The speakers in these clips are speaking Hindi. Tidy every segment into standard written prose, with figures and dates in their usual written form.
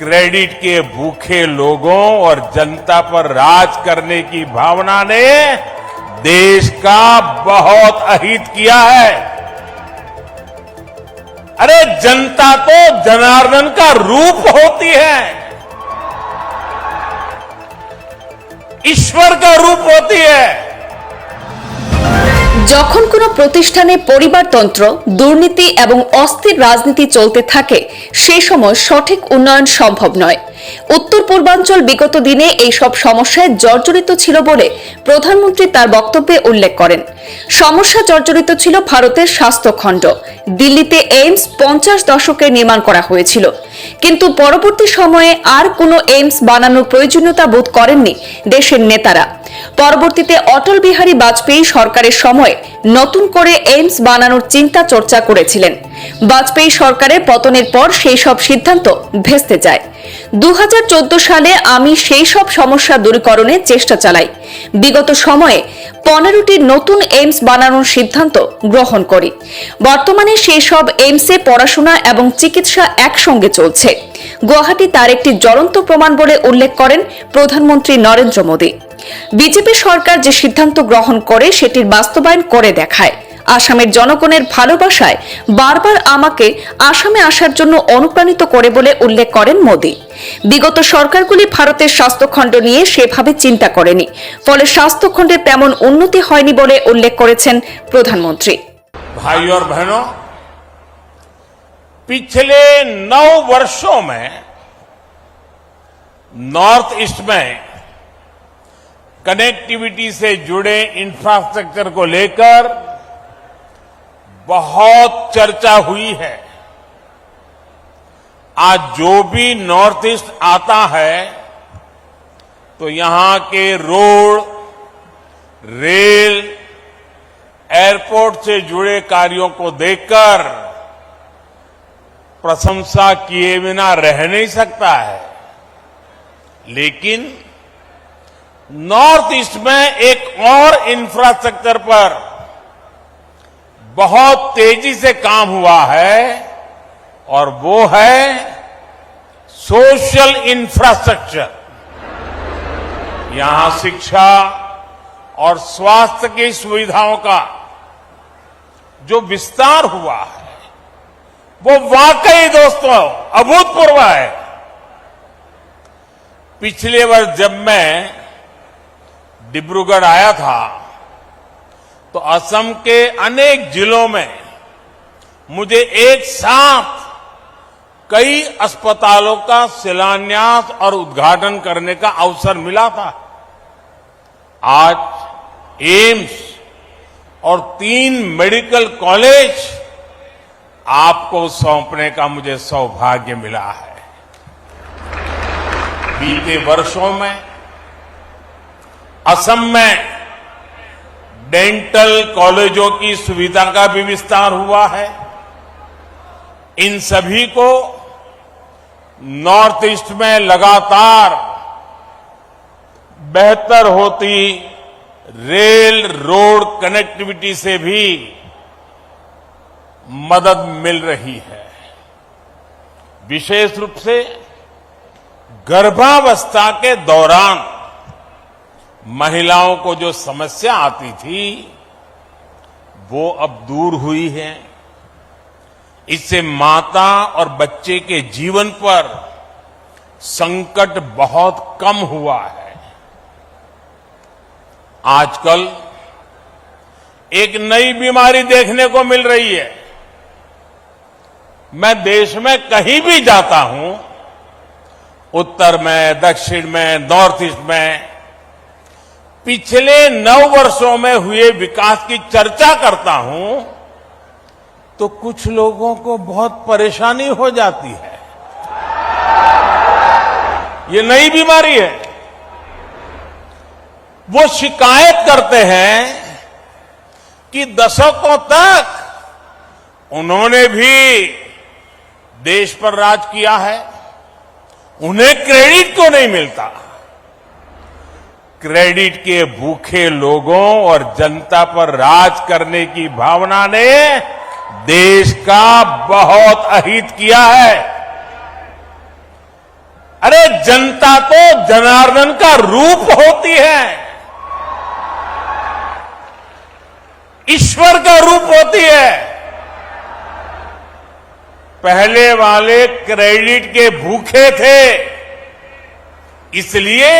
क्रेडिट के भूखे लोगों और जनता पर राज करने की भावना ने देश का बहुत अहित किया है। अरे जनता तो जनार्दन का रूप होती है, ईश्वर का रूप होती है। যখন কোনো প্রতিষ্ঠানে পরিবারতন্ত্র, দুর্নীতি এবং অস্থির রাজনীতি চলতে থাকে সেই সময় সঠিক উন্নয়ন সম্ভব নয়। উত্তর পূর্বাঞ্চল বিগত দিনে এই সব সমস্যায় জর্জরিত ছিল বলে প্রধানমন্ত্রী তার বক্তব্যে উল্লেখ করেন। সমস্যা জর্জরিত ছিল ভারতের স্বাস্থ্যখণ্ড। দিল্লিতে এইমস 50 দশকে নির্মাণ করা হয়েছিল, কিন্তু পরবর্তী সময়ে আর কোনো এইমস বানানোর প্রয়োজনীয়তা বোধ করেননি দেশের নেতারা। পরবর্তীতে অটল বিহারী বাজপেয়ী সরকারের সময় নতুন করে এইমস বানানোর চিন্তা চর্চা করেছিলেন। বাজপেয়ী সরকারের পতনের পর সেই সব সিদ্ধান্ত ভেস্তে যায়। 2014 সালে আমি সেই সব সমস্যা দূরীকরণের চেষ্টা চালাই। বিগত সময়ে 15টি নতুন এইমস বানানোর সিদ্ধান্ত গ্রহণ করি। বর্তমানে সেই সব এইমসে পড়াশোনা এবং চিকিৎসা একসঙ্গে চলছে। গুয়াহাটি তার একটি জ্বলন্ত প্রমাণ বলে উল্লেখ করেন প্রধানমন্ত্রী নরেন্দ্র মোদী। বিজেপি সরকার যে সিদ্ধান্ত গ্রহণ করে সেটির বাস্তবায়ন করে দেখায়। আসামের জনগণের ভালোবাসায় বারবার আমাকে আসামে আসার জন্য অনুপ্রাণিত করে বলে উল্লেখ করেন মোদী। বিগত সরকারগুলি ভারতের স্বাস্থ্যখণ্ড নিয়ে সেভাবে চিন্তা করেনি, ফলে স্বাস্থ্যখণ্ডের তেমন উন্নতি হয়নি বলে উল্লেখ করেছেন প্রধানমন্ত্রী। भाई और बहनों, पिछले 9 वर्षों में नॉर्थ ईस्ट में कनेक्टिविटी से जुड़े इंफ्रास्ट्रक्चर को लेकर बहुत चर्चा हुई है। आज जो भी नॉर्थ ईस्ट आता है तो यहां के रोड, रेल, एयरपोर्ट से जुड़े कार्यों को देखकर प्रशंसा किए बिना रह नहीं सकता है। लेकिन नॉर्थ ईस्ट में एक और इंफ्रास्ट्रक्चर पर बहुत तेजी से काम हुआ है और वो है सोशल इंफ्रास्ट्रक्चर। यहां शिक्षा और स्वास्थ्य की सुविधाओं का जो विस्तार हुआ है वो वाकई दोस्तों अभूतपूर्व है। पिछले वर्ष जब मैं डिब्रूगढ़ आया था तो असम के अनेक जिलों में मुझे एक साथ कई अस्पतालों का शिलान्यास और उद्घाटन करने का अवसर मिला था। आज एम्स और 3 मेडिकल कॉलेज आपको सौंपने का मुझे सौभाग्य मिला है। बीते वर्षों में असम में डेंटल कॉलेजों की सुविधा का भी विस्तार हुआ है। इन सभी को नॉर्थ ईस्ट में लगातार बेहतर होती रेल रोड कनेक्टिविटी से भी मदद मिल रही है। विशेष रूप से गर्भावस्था के दौरान महिलाओं को जो समस्या आती थी वो अब दूर हुई है। इससे माता और बच्चे के जीवन पर संकट बहुत कम हुआ है। आजकल एक नई बीमारी देखने को मिल रही है। मैं देश में कहीं भी जाता हूं, उत्तर में, दक्षिण में, नॉर्थ ईस्ट में, पिछले 9 वर्षों में हुए विकास की चर्चा करता हूं तो कुछ लोगों को बहुत परेशानी हो जाती है। ये नई बीमारी है। वो शिकायत करते हैं कि दशकों तक उन्होंने भी देश पर राज किया है, उन्हें क्रेडिट क्यों नहीं मिलता। क्रेडिट के भूखे लोगों और जनता पर राज करने की भावना ने देश का बहुत अहित किया है। जनता तो जनार्दन का रूप होती है, ईश्वर का रूप होती है। पहले वाले क्रेडिट के भूखे थे, इसलिए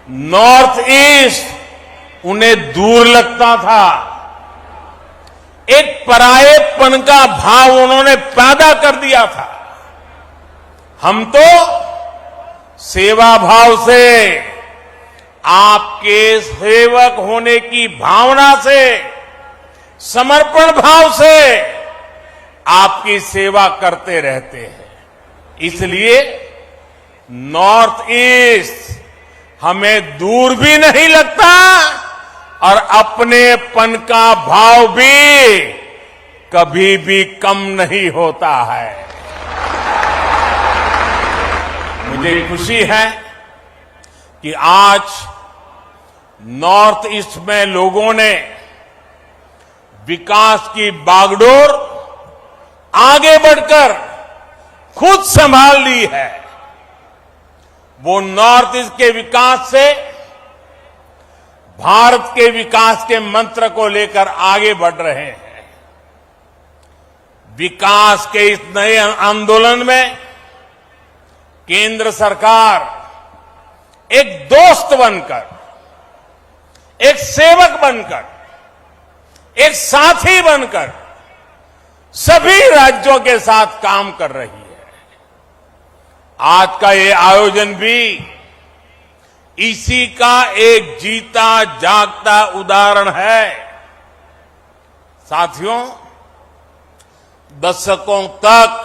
नॉर्थ ईस्ट उन्हें दूर लगता था। एक परायेपन का भाव उन्होंने पैदा कर दिया था। हम तो सेवा भाव से, आपके सेवक होने की भावना से, समर्पण भाव से आपकी सेवा करते रहते हैं। इसलिए नॉर्थ ईस्ट हमें दूर भी नहीं लगता और अपनेपन का भाव भी कभी भी कम नहीं होता है। मुझे खुशी है कि आज नॉर्थ ईस्ट में लोगों ने विकास की बागडोर आगे बढ़कर खुद संभाल ली है। वो नॉर्थ ईस्ट के विकास से भारत के विकास के मंत्र को लेकर आगे बढ़ रहे हैं। विकास के इस नए आंदोलन में केंद्र सरकार एक दोस्त बनकर, एक सेवक बनकर, एक साथी बनकर सभी राज्यों के साथ काम कर रही है। आज का ये आयोजन भी इसी का एक जीता जागता उदाहरण है। साथियों, दशकों तक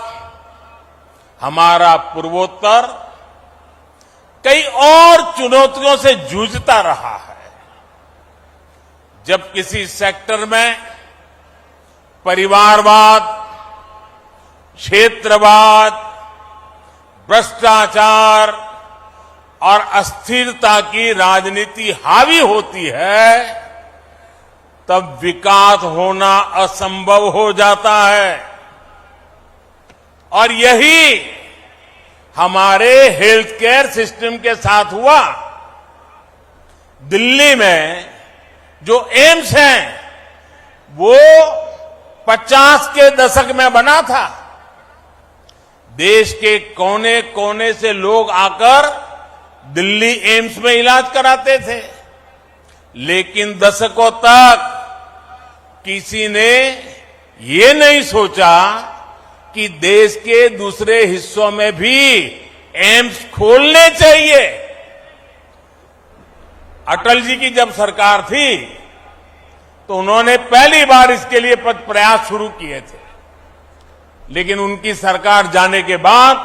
हमारा पूर्वोत्तर कई और चुनौतियों से जूझता रहा है। जब किसी सेक्टर में परिवारवाद, क्षेत्रवाद, भ्रष्टाचार और अस्थिरता की राजनीति हावी होती है, तब विकास होना असंभव हो जाता है। और यही हमारे हेल्थ केयर सिस्टम के साथ हुआ। दिल्ली में जो एम्स है वो 50 के दशक में बना था। देश के कोने कोने से लोग आकर दिल्ली एम्स में इलाज कराते थे, लेकिन दशकों तक किसी ने ये नहीं सोचा कि देश के दूसरे हिस्सों में भी एम्स खोलने चाहिए। अटल जी की जब सरकार थी तो उन्होंने पहली बार इसके लिए प्रयास शुरू किए थे, लेकिन उनकी सरकार जाने के बाद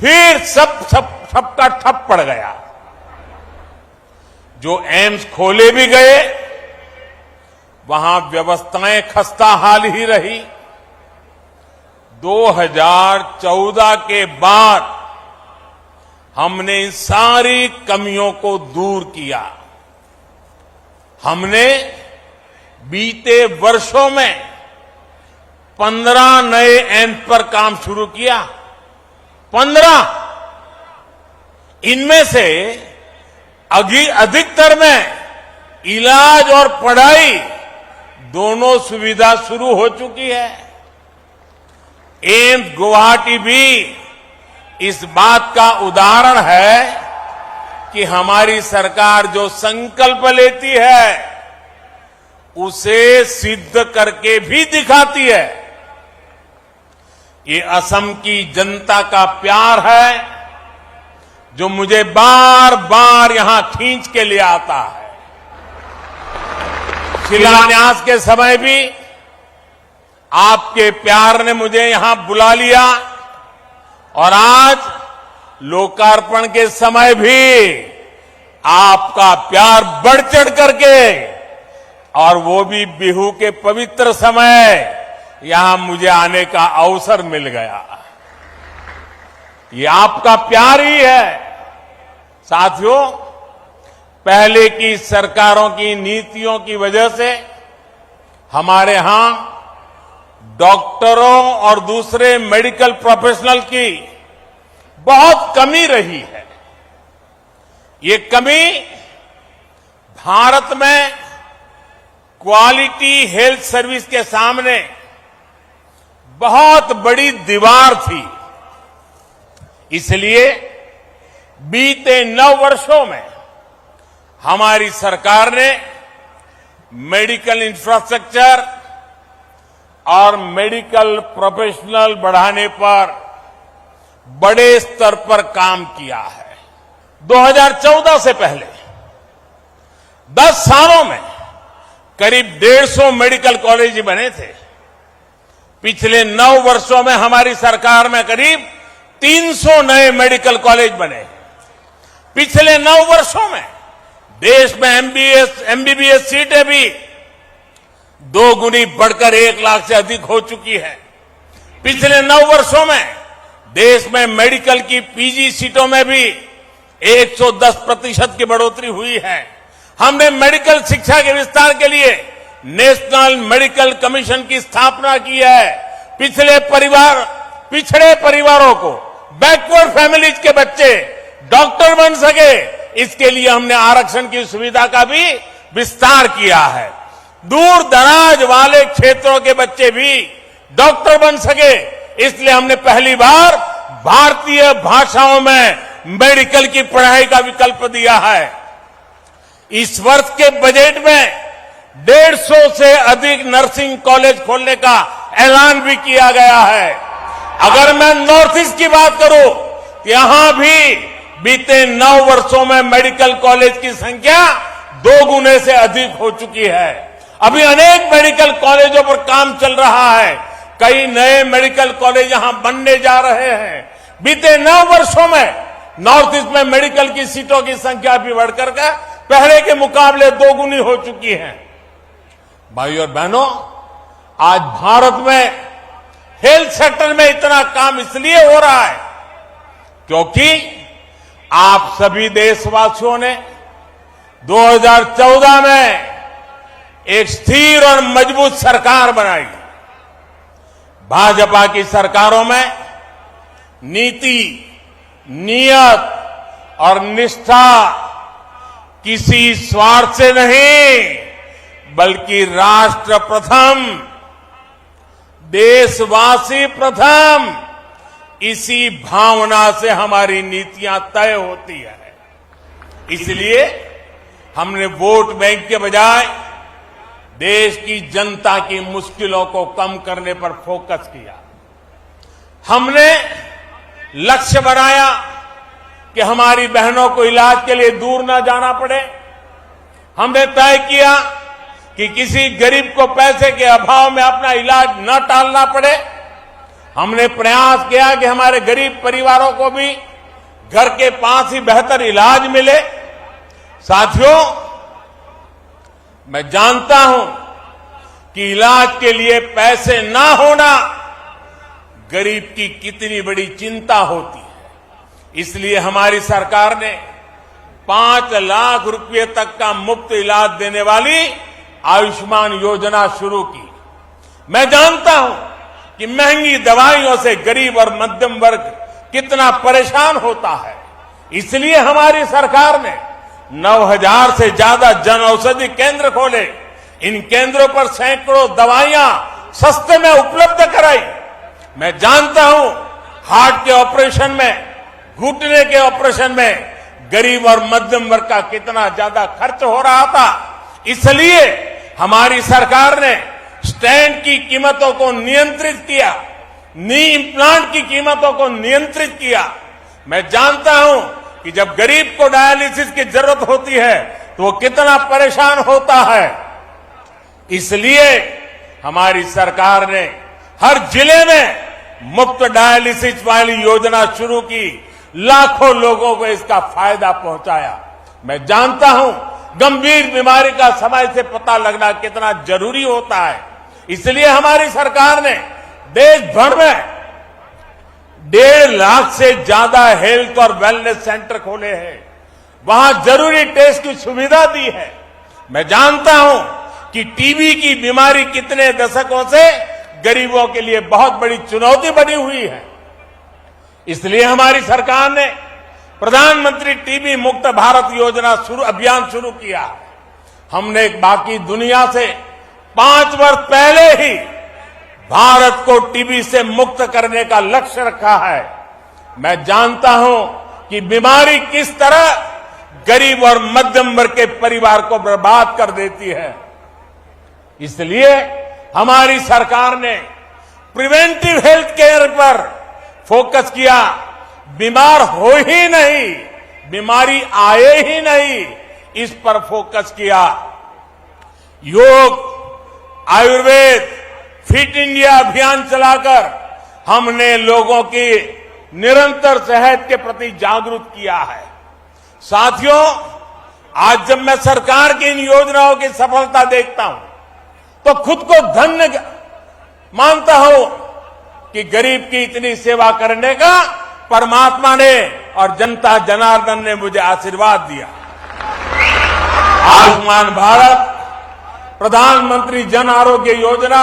फिर सबका ठप पड़ गया। जो एम्स खोले भी गए, वहां व्यवस्थाएं खस्ताहाल ही रही। 2014 के बाद हमने इन सारी कमियों को दूर किया। हमने बीते वर्षों में 15 नए एम्स पर काम शुरू किया। 15। इनमें से अधिकतर में इलाज और पढ़ाई दोनों सुविधा शुरू हो चुकी है। एम्स गुवाहाटी भी इस बात का उदाहरण है कि हमारी सरकार जो संकल्प लेती है उसे सिद्ध करके भी दिखाती है। ये असम की जनता का प्यार है जो मुझे बार बार यहां खींच के ले आता है। शिलान्यास के समय भी आपके प्यार ने मुझे यहां बुला लिया और आज लोकार्पण के समय भी आपका प्यार बढ़ चढ़ करके, और वो भी बिहू के पवित्र समय, यहां मुझे आने का अवसर मिल गया। ये आपका प्यार ही है। साथियों, पहले की सरकारों की नीतियों की वजह से हमारे यहां डॉक्टरों और दूसरे मेडिकल प्रोफेशनल की बहुत कमी रही है। ये कमी भारत में क्वालिटी हेल्थ सर्विस के सामने बहुत बड़ी दीवार थी। इसलिए बीते 9 वर्षों में हमारी सरकार ने मेडिकल इंफ्रास्ट्रक्चर और मेडिकल प्रोफेशनल बढ़ाने पर बड़े स्तर पर काम किया है। 2014 से पहले 10 सालों में करीब 150 मेडिकल कॉलेज बने थे। पिछले 9 वर्षों में हमारी सरकार में करीब 300 नए मेडिकल कॉलेज बने। पिछले 9 वर्षों में देश में एमबीबीएस सीटें भी 2 गुनी बढ़कर 1 लाख से अधिक हो चुकी है। पिछले 9 वर्षों में देश में मेडिकल की पीजी सीटों में भी 110% की बढ़ोतरी हुई है। हमने मेडिकल शिक्षा के विस्तार के लिए नेशनल मेडिकल कमीशन की स्थापना की है। पिछड़े परिवारों को, बैकवर्ड फैमिलीज के बच्चे डॉक्टर बन सके, इसके लिए हमने आरक्षण की सुविधा का भी विस्तार किया है। दूर दराज वाले क्षेत्रों के बच्चे भी डॉक्टर बन सके, इसलिए हमने पहली बार भारतीय भाषाओं में मेडिकल की पढ़ाई का विकल्प दिया है। इस वर्ष के बजट में 150 से अधिक नर्सिंग कॉलेज खोलने का ऐलान भी किया गया है। अगर मैं नॉर्थ ईस्ट की बात करूं, यहां भी बीते 9 वर्षों में मेडिकल कॉलेज की संख्या 2 गुने से अधिक हो चुकी है। अभी अनेक मेडिकल कॉलेजों पर काम चल रहा है। कई नए मेडिकल कॉलेज यहां बनने जा रहे हैं। बीते 9 वर्षों में नॉर्थ ईस्ट में मेडिकल की सीटों की संख्या भी बढ़कर के पहले के मुकाबले 2 गुनी हो चुकी है। भाइयों और बहनों, आज भारत में हेल्थ सेक्टर में इतना काम इसलिए हो रहा है क्योंकि आप सभी देशवासियों ने 2014 में एक स्थिर और मजबूत सरकार बनाई। भाजपा की सरकारों में नीति, नियत और निष्ठा किसी स्वार्थ से नहीं, बल्कि राष्ट्र प्रथम, देशवासी प्रथम, इसी भावना से हमारी नीतियां तय होती है। इसलिए हमने वोट बैंक के बजाय देश की जनता की मुश्किलों को कम करने पर फोकस किया। हमने लक्ष्य बनाया कि हमारी बहनों को इलाज के लिए दूर न जाना पड़े। हमने तय किया कि किसी गरीब को पैसे के अभाव में अपना इलाज न टालना पड़े। हमने प्रयास किया कि हमारे गरीब परिवारों को भी घर के पास ही बेहतर इलाज मिले। साथियों, मैं जानता हूं कि इलाज के लिए पैसे ना होना गरीब की कितनी बड़ी चिंता होती है। इसलिए हमारी सरकार ने 5 लाख रुपए तक का मुफ्त इलाज देने वाली आयुष्मान योजना शुरू की। मैं जानता हूं कि महंगी दवाइयों से गरीब और मध्यम वर्ग कितना परेशान होता है। इसलिए हमारी सरकार ने 9,000 से ज्यादा जन औषधि केंद्र खोले। इन केंद्रों पर सैकड़ों दवाइयां सस्ते में उपलब्ध कराई। मैं जानता हूं हार्ट के ऑपरेशन में, घुटने के ऑपरेशन में गरीब और मध्यम वर्ग का कितना ज्यादा खर्च हो रहा था। इसलिए हमारी सरकार ने स्टेंट की कीमतों को नियंत्रित किया, नी इम्प्लांट की कीमतों को नियंत्रित किया। मैं जानता हूं कि जब गरीब को डायलिसिस की जरूरत होती है तो वो कितना परेशान होता है। इसलिए हमारी सरकार ने हर जिले में मुफ्त डायलिसिस वाली योजना शुरू की। लाखों लोगों को इसका फायदा पहुंचाया। मैं जानता हूं गंभीर बीमारी का समय से पता लगना कितना जरूरी होता है। इसलिए हमारी सरकार ने देश भर में 1.5 लाख से ज्यादा हेल्थ और वेलनेस सेंटर खोले हैं। वहां जरूरी टेस्ट की सुविधा दी है। मैं जानता हूं कि टीबी की बीमारी कितने दशकों से गरीबों के लिए बहुत बड़ी चुनौती बनी हुई है। इसलिए हमारी सरकार ने प्रधानमंत्री टीबी मुक्त भारत योजना अभियान शुरू किया। हमने बाकी दुनिया से 5 वर्ष पहले ही भारत को टीबी से मुक्त करने का लक्ष्य रखा है। मैं जानता हूं कि बीमारी किस तरह गरीब और मध्यम वर्ग के परिवार को बर्बाद कर देती है। इसलिए हमारी सरकार ने प्रिवेंटिव हेल्थ केयर पर फोकस किया। बीमार हो ही नहीं, बीमारी आए ही नहीं, इस पर फोकस किया। योग, आयुर्वेद, फिट इंडिया अभियान चलाकर हमने लोगों की निरंतर सेहत के प्रति जागरूक किया है। साथियों, आज जब मैं सरकार की इन योजनाओं की सफलता देखता हूं तो खुद को धन्य मानता हूं कि गरीब की इतनी सेवा करने का परमात्मा ने और जनता जनार्दन ने मुझे आशीर्वाद दिया। आयुष्मान भारत, प्रधानमंत्री जन आरोग्य योजना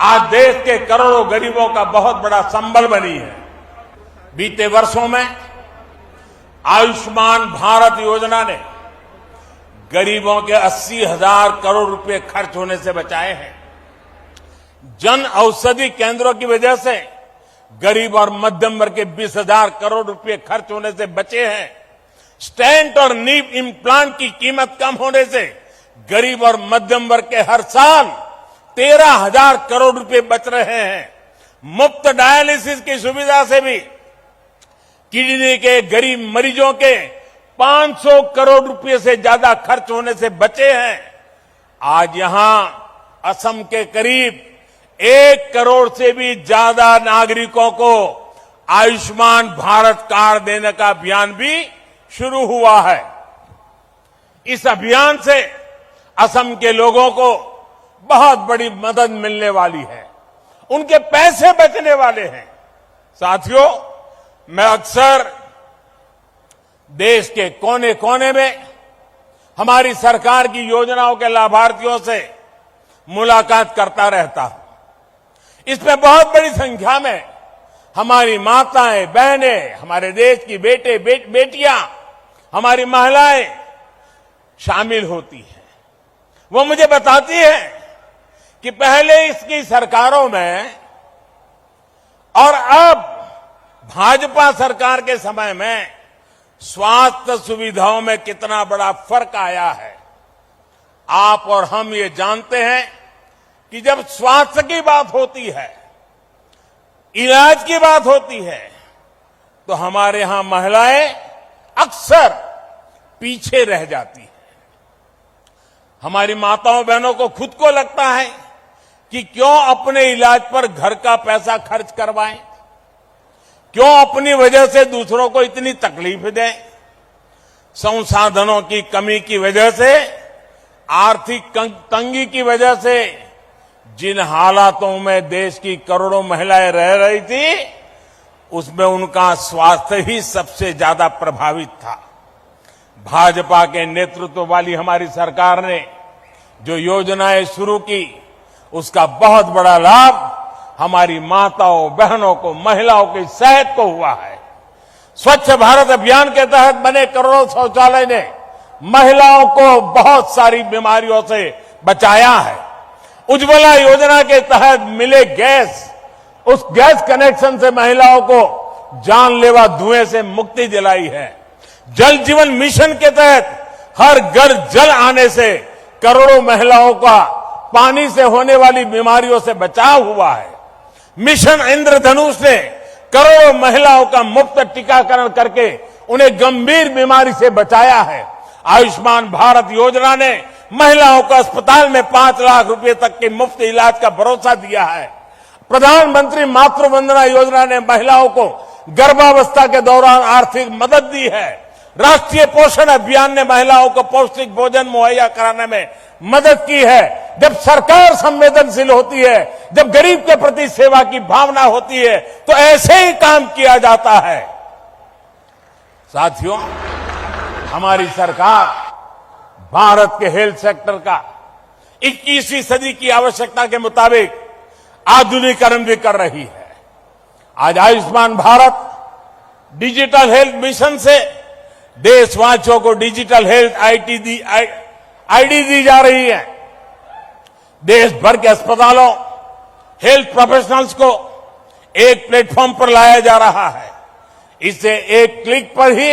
आज देश के करोड़ों गरीबों का बहुत बड़ा संबल बनी है। बीते वर्षों में आयुष्मान भारत योजना ने गरीबों के 80,000 करोड़ रुपए खर्च होने से बचाए हैं। जन औषधि केंद्रों की वजह से गरीब और मध्यम वर्ग के 20,000 करोड़ रुपए खर्च होने से बचे हैं। स्टेंट और नी इम्प्लांट की कीमत कम होने से गरीब और मध्यम वर्ग के हर साल 13,000 करोड़ रुपए बच रहे हैं। मुफ्त डायलिसिस की सुविधा से भी किडनी के गरीब मरीजों के 500 करोड़ रुपए से ज्यादा खर्च होने से बचे हैं। आज यहां असम के करीब 1 करोड़ से भी ज्यादा नागरिकों को आयुष्मान भारत कार्ड देने का अभियान भी शुरू हुआ है। इस अभियान से असम के लोगों को बहुत बड़ी मदद मिलने वाली है, उनके पैसे बचने वाले हैं। साथियों, मैं अक्सर देश के कोने कोने में हमारी सरकार की योजनाओं के लाभार्थियों से मुलाकात करता रहता हूं। इसमें बहुत बड़ी संख्या में हमारी माताएं, बहनें, हमारे देश की बेटियां, हमारी महिलाएं शामिल होती हैं। वो मुझे बताती हैं कि पहले इसकी सरकारों में और अब भाजपा सरकार के समय में स्वास्थ्य सुविधाओं में कितना बड़ा फर्क आया है। आप और हम ये जानते हैं कि जब स्वास्थ्य की बात होती है, इलाज की बात होती है, तो हमारे यहां महिलाएं अक्सर पीछे रह जाती हैं। हमारी माताओं बहनों को खुद को लगता है कि क्यों अपने इलाज पर घर का पैसा खर्च करवाएं, क्यों अपनी वजह से दूसरों को इतनी तकलीफ दें। संसाधनों की कमी की वजह से, आर्थिक तंगी की वजह से जिन हालातों में देश की करोड़ों महिलाएं रह रही थी, उसमें उनका स्वास्थ्य ही सबसे ज्यादा प्रभावित था। भाजपा के नेतृत्व वाली हमारी सरकार ने जो योजनाएं शुरू की, उसका बहुत बड़ा लाभ हमारी माताओं, बहनों को, महिलाओं की सेहत को हुआ है। स्वच्छ भारत अभियान के तहत बने करोड़ों शौचालय ने महिलाओं को बहुत सारी बीमारियों से बचाया है। उज्ज्वला योजना के तहत मिले गैस, उस गैस कनेक्शन से महिलाओं को जानलेवा धुएं से मुक्ति दिलाई है। जल जीवन मिशन के तहत हर घर जल आने से करोड़ों महिलाओं का पानी से होने वाली बीमारियों से बचाव हुआ है। मिशन इंद्रधनुष ने करोड़ों महिलाओं का मुफ्त टीकाकरण करके उन्हें गंभीर बीमारी से बचाया है। आयुष्मान भारत योजना ने महिलाओं को अस्पताल में 5 लाख रुपए तक के मुफ्त इलाज का भरोसा दिया है। प्रधानमंत्री मातृ वंदना योजना ने महिलाओं को गर्भावस्था के दौरान आर्थिक मदद दी है। राष्ट्रीय पोषण अभियान ने महिलाओं को पौष्टिक भोजन मुहैया कराने में मदद की है। जब सरकार संवेदनशील होती है, जब गरीब के प्रति सेवा की भावना होती है, तो ऐसे ही काम किया जाता है। साथियों, हमारी सरकार भारत के हेल्थ सेक्टर का 21वीं सदी की आवश्यकता के मुताबिक आधुनिकीकरण भी कर रही है। आज Ayushman Bharat digital health mission से देशवासियों को डिजिटल हेल्थ आईडी दी जा रही है। देश भर के अस्पतालों, हेल्थ प्रोफेशनल्स को एक प्लेटफॉर्म पर लाया जा रहा है। इससे एक क्लिक पर ही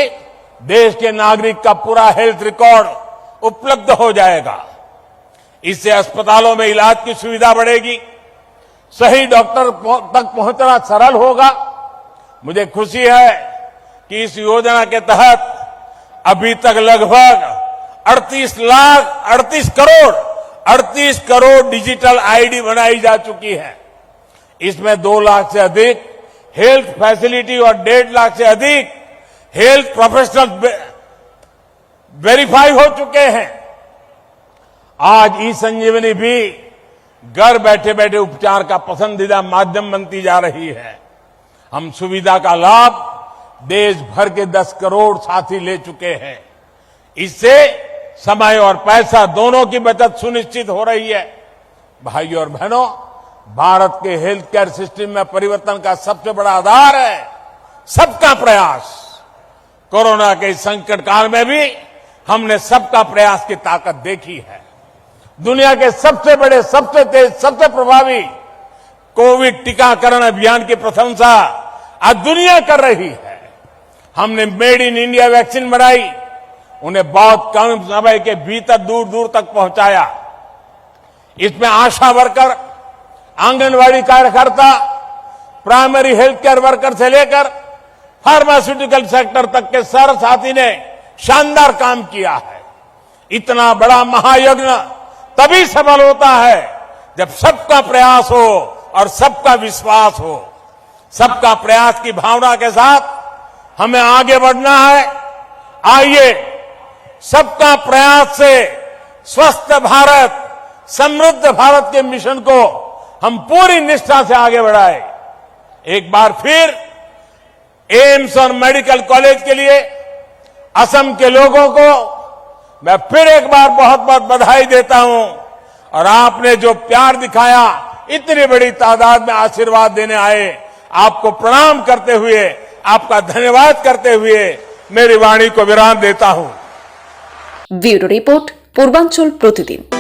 देश के नागरिक का पूरा हेल्थ रिकॉर्ड उपलब्ध हो जाएगा। इससे अस्पतालों में इलाज की सुविधा बढ़ेगी, सही डॉक्टर तक पहुंचना सरल होगा। मुझे खुशी है कि इस योजना के तहत अभी तक लगभग 38 करोड़ डिजिटल आईडी बनाई जा चुकी है। इसमें 2 लाख से अधिक हेल्थ फैसिलिटी और 1.5 लाख से अधिक हेल्थ प्रोफेशनल वेरीफाई हो चुके हैं। आज ई संजीवनी भी घर बैठे बैठे उपचार का पसंदीदा माध्यम बनती जा रही है। हम सुविधा का लाभ देश भर के 10 करोड़ साथी ले चुके हैं। इससे समय और पैसा दोनों की बचत सुनिश्चित हो रही है। भाइयों और बहनों, भारत के हेल्थ केयर सिस्टम में परिवर्तन का सबसे बड़ा आधार है सबका प्रयास। कोरोना के इस संकट काल में भी हमने सबका प्रयास की ताकत देखी है। दुनिया के सबसे बड़े, सबसे तेज, सबसे प्रभावी कोविड टीकाकरण अभियान की प्रशंसा आज दुनिया कर रही है। हमने मेड इन इंडिया वैक्सीन बनाई, उन्हें बहुत कम समय के भीतर दूर दूर तक पहुंचाया। इसमें आशा वर्कर, आंगनवाड़ी कार्यकर्ता, प्राइमरी हेल्थ केयर वर्कर से लेकर फार्मास्यूटिकल सेक्टर तक के सारे साथी ने शानदार काम किया है। इतना बड़ा महायज्ञ तभी सफल होता है जब सबका प्रयास हो और सबका विश्वास हो। सबका प्रयास की भावना के साथ हमें आगे बढ़ना है। आइए सबका प्रयास से स्वस्थ भारत, समृद्ध भारत के मिशन को हम पूरी निष्ठा से आगे बढ़ाएं। एक बार फिर एम्स और मेडिकल कॉलेज के लिए असम के लोगों को मैं फिर एक बार बहुत बहुत बधाई देता हूं। और आपने जो प्यार दिखाया, इतनी बड़ी तादाद में आशीर्वाद देने आए, आपको प्रणाम करते हुए, आपका धन्यवाद करते हुए मेरी वाणी को विराम देता हूं। ब्यूरो रिपोर्ट, पूर्वांचल प्रतिदिन।